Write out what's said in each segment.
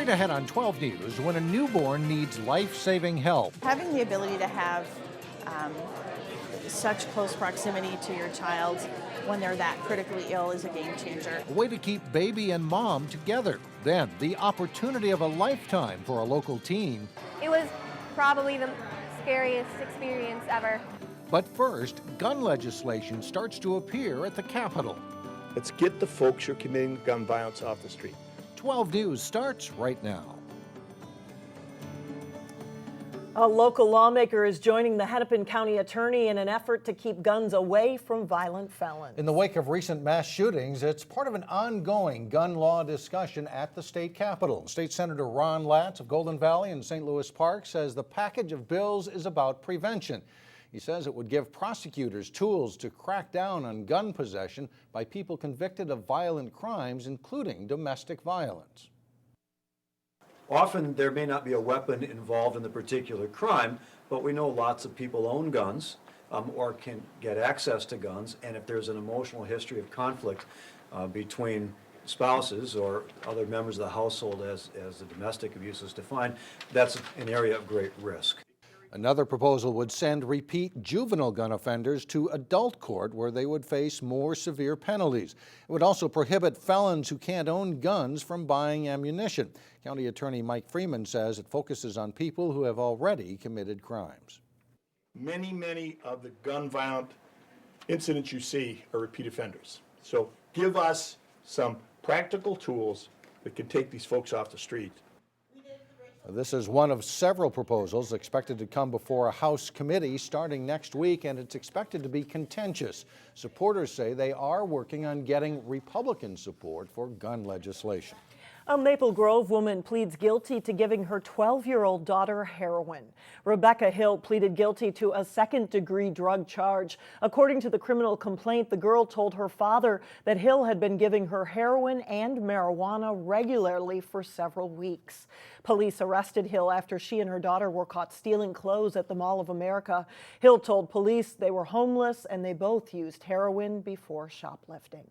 Straight ahead on 12 News, when a newborn needs life-saving help. Having the ability to have such close proximity to your child when they're that critically ill is a game changer. A way to keep baby and mom together. Then, the opportunity of a lifetime for a local teen. It was probably the scariest experience ever. But first, gun legislation starts to appear at the Capitol. Let's get the folks who are committing gun violence off the street. 12 News starts right now. A local lawmaker is joining the Hennepin County attorney in an effort to keep guns away from violent felons. In the wake of recent mass shootings, it's part of an ongoing gun law discussion at the state capitol. State Senator Ron Latz of Golden Valley and St. Louis Park says the package of bills is about prevention. He says it would give prosecutors tools to crack down on gun possession by people convicted of violent crimes, including domestic violence. Often there may not be a weapon involved in the particular crime, but we know lots of people own guns or can get access to guns, and if there's an emotional history of conflict between spouses or other members of the household as the domestic abuse is defined, that's an area of great risk. Another proposal would send repeat juvenile gun offenders to adult court where they would face more severe penalties. It would also prohibit felons who can't own guns from buying ammunition. County Attorney Mike Freeman says it focuses on people who have already committed crimes. Many of the gun violent incidents you see are repeat offenders. So give us some practical tools that can take these folks off the street. This is one of several proposals expected to come before a House committee starting next week, and it's expected to be contentious. Supporters say they are working on getting Republican support for gun legislation. A Maple Grove woman pleads guilty to giving her 12-year-old daughter heroin. Rebecca Hill pleaded guilty to a second-degree drug charge. According to the criminal complaint, the girl told her father that Hill had been giving her heroin and marijuana regularly for several weeks. Police arrested Hill after she and her daughter were caught stealing clothes at the Mall of America. Hill told police they were homeless and they both used heroin before shoplifting.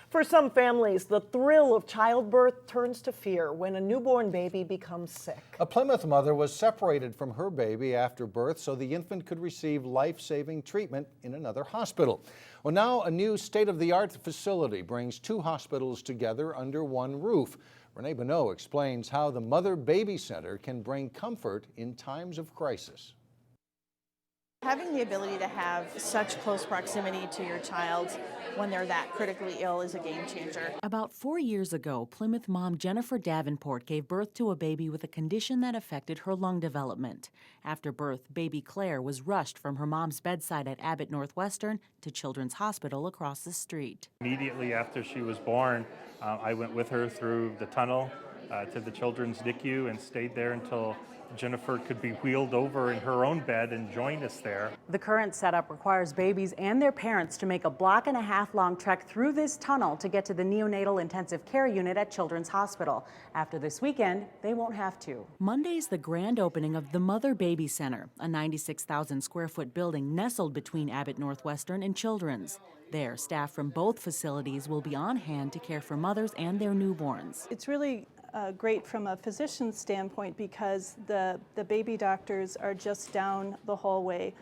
For some families, the thrill of childbirth turns to fear when a newborn baby becomes sick. A Plymouth mother was separated from her baby after birth so the infant could receive life-saving treatment in another hospital. Well, now a new state-of-the-art facility brings two hospitals together under one roof. Renee Bonneau explains how the Mother-Baby Center can bring comfort in times of crisis. Having the ability to have such close proximity to your child when they're that critically ill is a game changer. About 4 years ago, Plymouth mom Jennifer Davenport gave birth to a baby with a condition that affected her lung development. After birth, baby Claire was rushed from her mom's bedside at Abbott Northwestern to Children's Hospital across the street. Immediately after she was born, I went with her through the tunnel to the children's NICU and stayed there until Jennifer could be wheeled over in her own bed and join us there. The current setup requires babies and their parents to make a 1.5 block long trek through this tunnel to get to the neonatal intensive care unit at Children's Hospital. After this weekend, they won't have to. Monday's the grand opening of the Mother-Baby Center, a 96,000 square foot building nestled between Abbott Northwestern and Children's. There, staff from both facilities will be on hand to care for mothers and their newborns. It's really great from a physician's standpoint because the baby doctors are just down the hallway,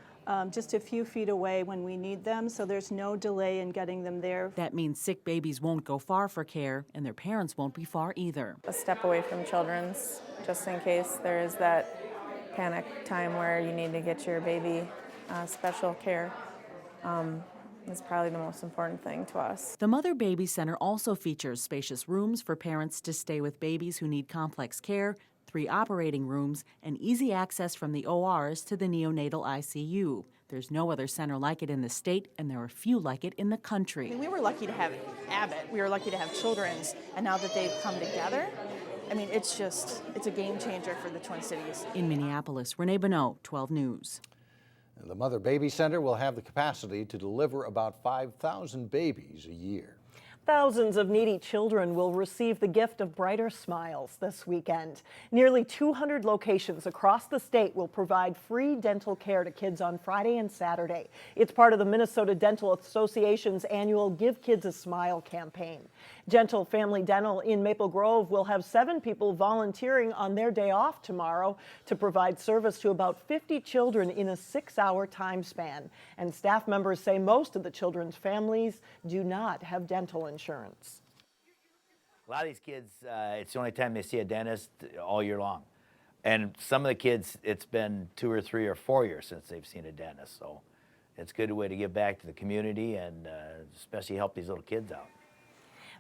just a few feet away when we need them, so there's no delay in getting them there. That means sick babies won't go far for care, and their parents won't be far either. A step away from Children's, just in case there is that panic time where you need to get your baby special care. Is probably the most important thing to us. The Mother-Baby Center also features spacious rooms for parents to stay with babies who need complex care, 3 operating rooms, and easy access from the ORs to the neonatal ICU. There's no other center like it in the state, and there are few like it in the country. We were lucky to have Abbott, we were lucky to have Children's, and now that they've come together, I mean, it's a game changer for the Twin Cities. In Minneapolis, Renee Bonneau, 12 News. The Mother-Baby Center will have the capacity to deliver about 5,000 babies a year. Thousands of needy children will receive the gift of brighter smiles this weekend. Nearly 200 locations across the state will provide free dental care to kids on Friday and Saturday. It's part of the Minnesota Dental Association's annual Give Kids a Smile campaign. Gentle Family Dental in Maple Grove will have 7 people volunteering on their day off tomorrow to provide service to about 50 children in a 6-hour time span. And staff members say most of the children's families do not have dental insurance. A lot of these kids, it's the only time they see a dentist all year long. And some of the kids, it's been 2 or 3 or 4 years since they've seen a dentist. So it's a good way to give back to the community and especially help these little kids out.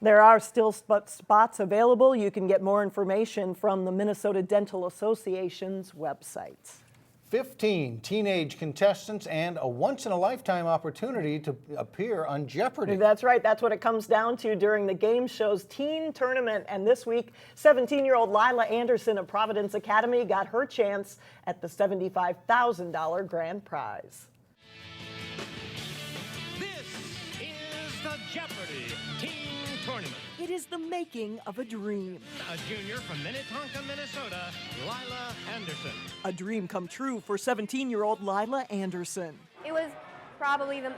There are still spots available. You can get more information from the Minnesota Dental Association's website. 15 teenage contestants and a once-in-a-lifetime opportunity to appear on Jeopardy. That's right. That's what it comes down to during the game show's teen tournament. And this week, 17-year-old Lila Anderson of Providence Academy got her chance at the $75,000 grand prize. This is the Jeopardy teen tournament. It is the making of a dream. A junior from Minnetonka, Minnesota, Lila Anderson. A dream come true for 17-year-old Lila Anderson. It was probably the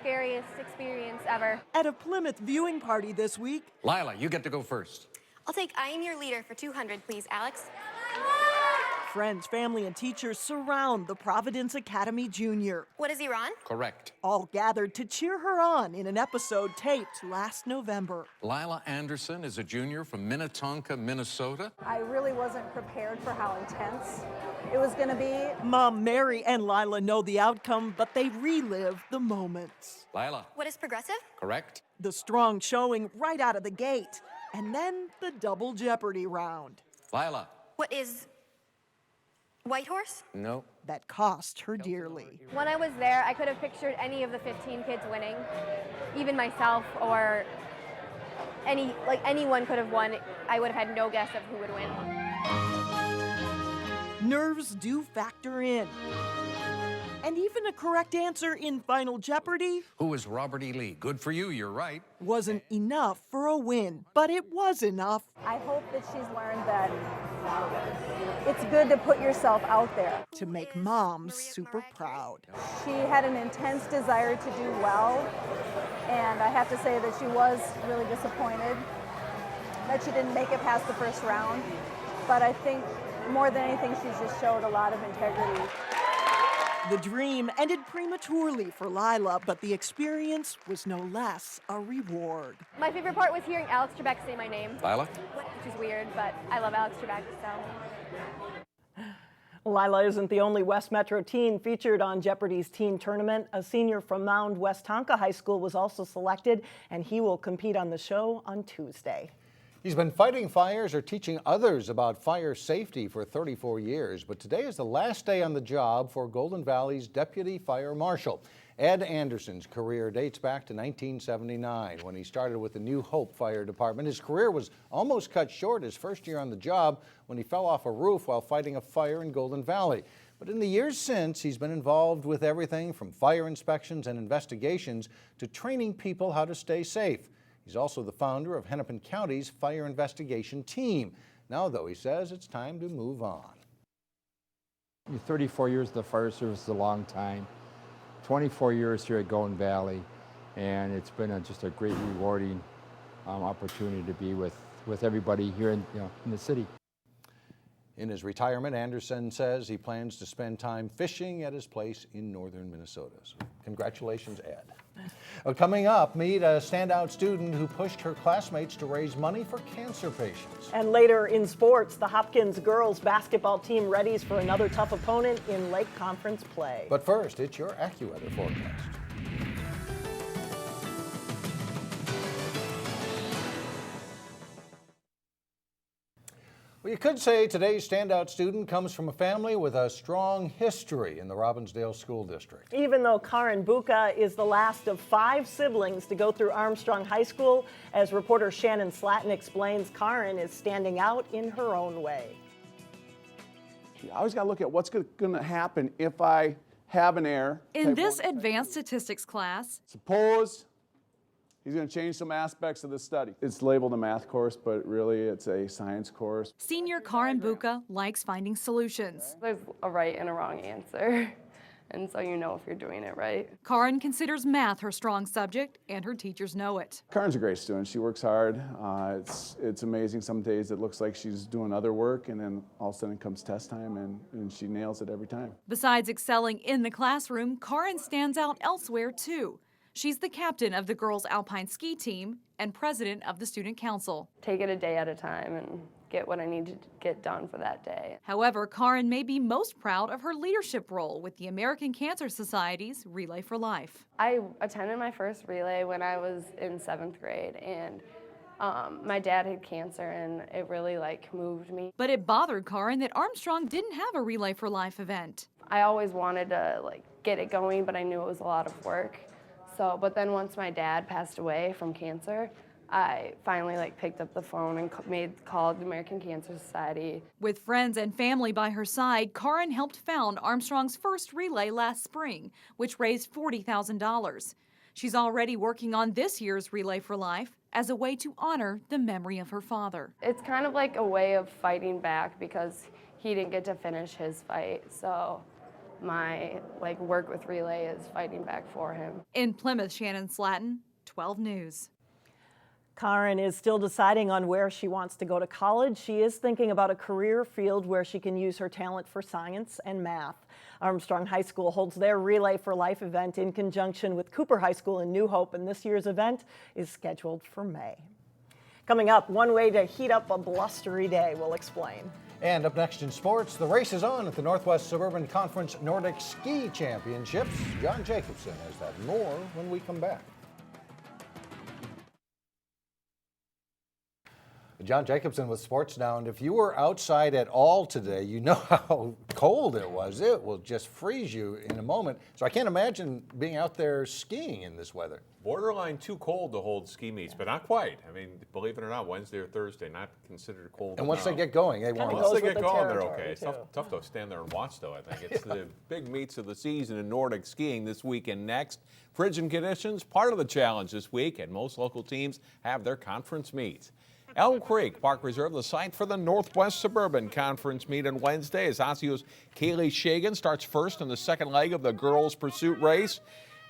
scariest experience ever. At a Plymouth viewing party this week, Lila, you get to go first. I'll take I Am Your Leader for 200, please, Alex. friends, family, and teachers surround the Providence Academy Junior. What is Iran? Correct. All gathered to cheer her on in an episode taped last November. Lila Anderson is a junior from Minnetonka, Minnesota. I really wasn't prepared for how intense it was going to be. Mom Mary and Lila know the outcome, but they relive the moments. Lila. What is progressive? Correct. The strong showing right out of the gate, and then the double Jeopardy round. Lila. What is White Horse? No. That cost her dearly. When I was there, I could have pictured any of the 15 kids winning, even myself or anyone could have won. I would have had no guess of who would win. Nerves do factor in. And even a correct answer in Final Jeopardy. Who is Robert E. Lee? Good for you, you're right. Wasn't enough for a win, but it was enough. I hope that she's learned that it's good to put yourself out there. To make moms super proud. She had an intense desire to do well, and I have to say that she was really disappointed that she didn't make it past the first round. But I think more than anything, she's just showed a lot of integrity. The dream ended prematurely for Lila, but the experience was no less a reward. My favorite part was hearing Alex Trebek say my name. Lila? Which is weird, but I love Alex Trebek, so. Lila isn't the only West Metro teen featured on Jeopardy's teen tournament. A senior from Mound West Tonka High School was also selected, and he will compete on the show on Tuesday. He's been fighting fires or teaching others about fire safety for 34 years, but today is the last day on the job for Golden Valley's Deputy Fire Marshal. Ed Anderson's career dates back to 1979 when he started with the New Hope Fire Department. His career was almost cut short his first year on the job when he fell off a roof while fighting a fire in Golden Valley. But in the years since, he's been involved with everything from fire inspections and investigations to training people how to stay safe. He's also the founder of Hennepin County's Fire Investigation Team. Now, though, he says it's time to move on. 34 years in the fire service is a long time. 24 years here at Golden Valley, and it's been just a great, rewarding opportunity to be with everybody here in the city. In his retirement, Anderson says he plans to spend time fishing at his place in northern Minnesota. So congratulations, Ed. Coming up, meet a standout student who pushed her classmates to raise money for cancer patients. And later in sports, the Hopkins girls basketball team readies for another tough opponent in Lake Conference play. But first, it's your AccuWeather forecast. Well, you could say today's standout student comes from a family with a strong history in the Robbinsdale School District. Even though Karen Buca is the last of 5 siblings to go through Armstrong High School, as reporter Shannon Slatton explains, Karen is standing out in her own way. You always got to look at what's going to happen if I have an error. In this advanced statistics class, suppose He's going to change some aspects of the study. It's labeled a math course, but really it's a science course. Senior Karin Buka likes finding solutions. There's a right and a wrong answer, and so you know if you're doing it right. Karin considers math her strong subject, and her teachers know it. Karin's a great student. She works hard. It's amazing. Some days it looks like she's doing other work, and then all of a sudden comes test time, and she nails it every time. Besides excelling in the classroom, Karin stands out elsewhere, too. She's the captain of the girls' alpine ski team and president of the student council. Take it a day at a time and get what I need to get done for that day. However, Karin may be most proud of her leadership role with the American Cancer Society's Relay for Life. I attended my first relay when I was in 7th grade, and my dad had cancer, and it really moved me. But it bothered Karin that Armstrong didn't have a Relay for Life event. I always wanted to get it going, but I knew it was a lot of work. But then once my dad passed away from cancer, I finally picked up the phone and called the American Cancer Society. With friends and family by her side, Karin helped found Armstrong's first relay last spring, which raised $40,000. She's already working on this year's Relay for Life as a way to honor the memory of her father. It's kind of like a way of fighting back because he didn't get to finish his fight, so my work with Relay is fighting back for him. In Plymouth, Shannon Slatton, 12 News. Karin is still deciding on where she wants to go to college. She is thinking about a career field where she can use her talent for science and math. Armstrong High School holds their Relay for Life event in conjunction with Cooper High School in New Hope, and this year's event is scheduled for May. Coming up, one way to heat up a blustery day, we'll explain. And up next in sports, the race is on at the Northwest Suburban Conference Nordic Ski Championships. John Jacobson has that more when we come back. John Jacobson with Sports Now, and if you were outside at all today, you know how cold it was. It will just freeze you in a moment. So I can't imagine being out there skiing in this weather. Borderline too cold to hold ski meets, but not quite. I mean, believe it or not, Wednesday or Thursday, not considered cold. And once they get going, they warm up. Once they get going, they're okay. It's tough to stand there and watch, though, I think. It's the big meets of the season in Nordic skiing this weekend next. Frigid conditions, part of the challenge this week, and most local teams have their conference meets. Elm Creek Park Reserve, the site for the Northwest Suburban Conference meet on Wednesday, as Osseo's Kaylee Shagan starts first in the second leg of the girls' pursuit race.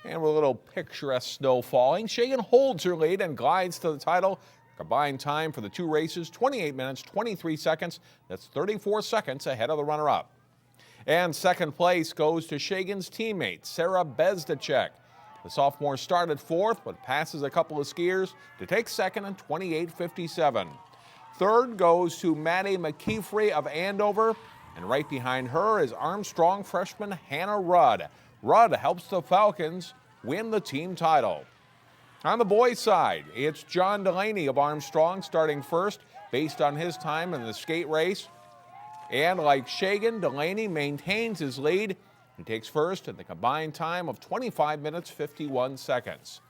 And with a little picturesque snow falling, Shagan holds her lead and glides to the title. Combined time for the two races, 28 minutes, 23 seconds. That's 34 seconds ahead of the runner-up. And second place goes to Shagan's teammate, Sarah Bezdacek. The sophomore started fourth, but passes a couple of skiers to take second in 28:57. Third goes to Maddie McKeefrey of Andover, and right behind her is Armstrong freshman Hannah Rudd. Rudd helps the Falcons win the team title. On the boys' side, it's John Delaney of Armstrong starting first based on his time in the skate race. And like Shagan, Delaney maintains his lead. He takes first in the combined time of 25 minutes, 51 seconds.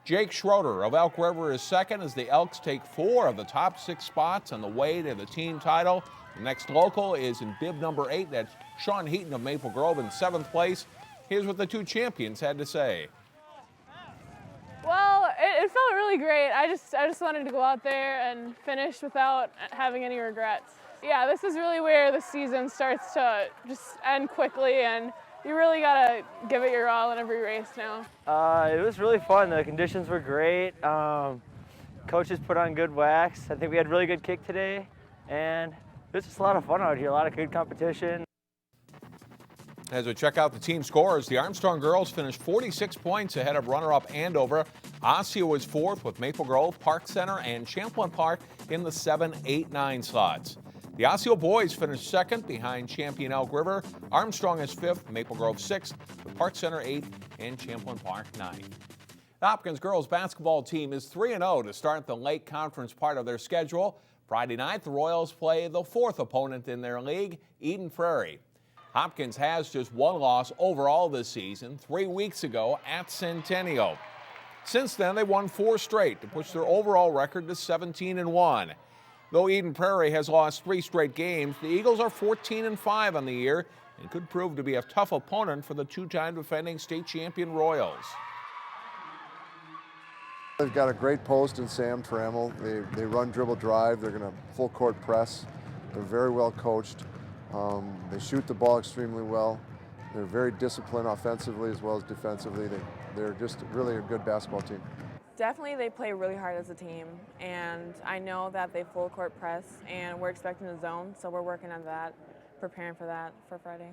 Jake Schroeder of Elk River is second as the Elks take 4 of the top 6 spots on the way to the team title. The next local is in bib number 8. That's Sean Heaton of Maple Grove in 7th place. Here's what the two champions had to say. Well, it felt really great. I just wanted to go out there and finish without having any regrets. Yeah, this is really where the season starts to just end quickly, and you really gotta give it your all in every race now. It was really fun. The conditions were great. Coaches put on good wax. I think we had really good kick today, and it was just a lot of fun out here. A lot of good competition. As we check out the team scores, the Armstrong girls finished 46 points ahead of runner-up Andover. Osseo was fourth with Maple Grove, Park Center, and Champlain Park in the 7, 8, 9 slots. The Osseo boys finished second behind champion Elk River. Armstrong is fifth, Maple Grove sixth, with Park Center 8th and Champlain Park 9th. The Hopkins girls basketball team is 3-0 to start the Lake Conference part of their schedule. Friday night, the Royals play the 4th opponent in their league, Eden Prairie. Hopkins has just 1 loss overall this season, 3 weeks ago at Centennial. Since then, they won 4 straight to push their overall record to 17-1. Though Eden Prairie has lost 3 straight games, the Eagles are 14-5 on the year and could prove to be a tough opponent for the 2-time defending state champion Royals. They've got a great post in Sam Trammell. They run, dribble, drive. They're going to full court press. They're very well coached. They shoot the ball extremely well. They're very disciplined offensively as well as defensively. They're just really a good basketball team. Definitely they play really hard as a team, and I know that they full court press, and we're expecting a zone, so we're working on that, preparing for that for Friday.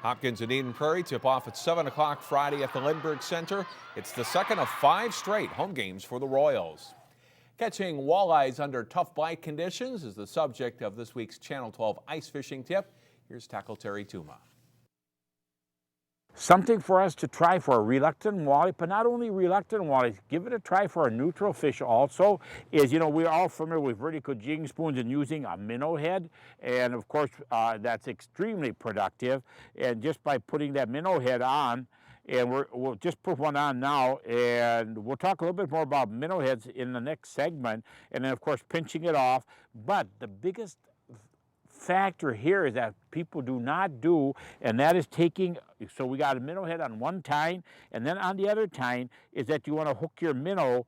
Hopkins and Eden Prairie tip off at 7 o'clock Friday at the Lindbergh Center. It's the second of 5 straight home games for the Royals. Catching walleyes under tough bite conditions is the subject of this week's Channel 12 ice fishing tip. Here's Tackle Terry Tuma. Something for us to try for a reluctant walleye, but not only reluctant walleyes, give it a try for a neutral fish also, is, we're all familiar with vertical jigging spoons and using a minnow head, and of course that's extremely productive, and just by putting that minnow head on, and we'll just put one on now, and we'll talk a little bit more about minnow heads in the next segment, and then of course pinching it off, but the biggest factor here is that people do not do, and that is taking, so we got a minnow head on one tine, and then on the other tine is that you want to hook your minnow,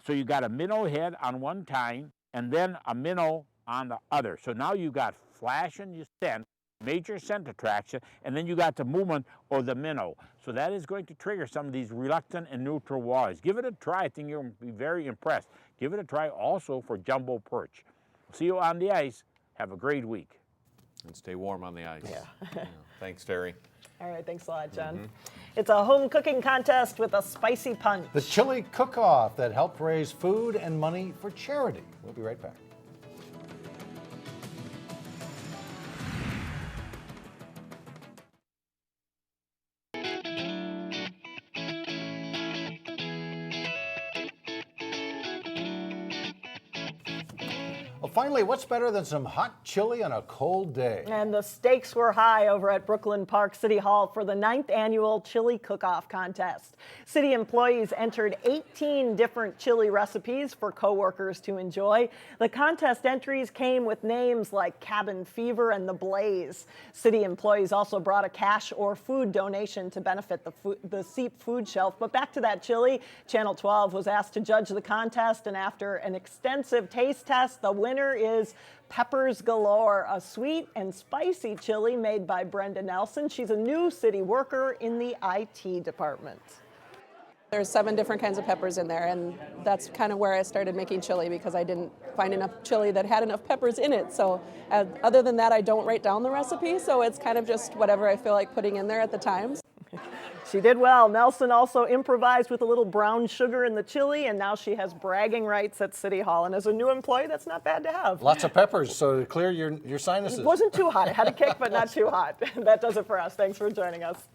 so you got a minnow head on one tine, and then a minnow on the other. So now you got flash and you scent, major scent attraction, and then you got the movement or the minnow. So that is going to trigger some of these reluctant and neutral walleyes. Give it a try. I think you'll be very impressed. Give it a try also for jumbo perch. See you on the ice. Have a great week. And stay warm on the ice. Yeah. Thanks, Terry. All right, thanks a lot, John. It's a home cooking contest with a spicy punch. The chili cook-off that helped raise food and money for charity. We'll be right back. Finally, what's better than some hot chili on a cold day? And the stakes were high over at Brooklyn Park City Hall for the 9th annual Chili Cook-Off Contest. City employees entered 18 different chili recipes for coworkers to enjoy. The contest entries came with names like Cabin Fever and The Blaze. City employees also brought a cash or food donation to benefit the SEEP food shelf. But back to that chili, Channel 12 was asked to judge the contest, and after an extensive taste test, the winner is Peppers Galore, a sweet and spicy chili made by Brenda Nelson. She's a new city worker in the IT department. There's 7 different kinds of peppers in there, and that's kind of where I started making chili because I didn't find enough chili that had enough peppers in it. So other than that, I don't write down the recipe, so it's kind of just whatever I feel like putting in there at the time. She did well. Nelson also improvised with a little brown sugar in the chili, and now she has bragging rights at City Hall. And as a new employee, that's not bad to have. Lots of peppers, so to clear your sinuses. It wasn't too hot. It had a kick, but not too hot. That does it for us. Thanks for joining us.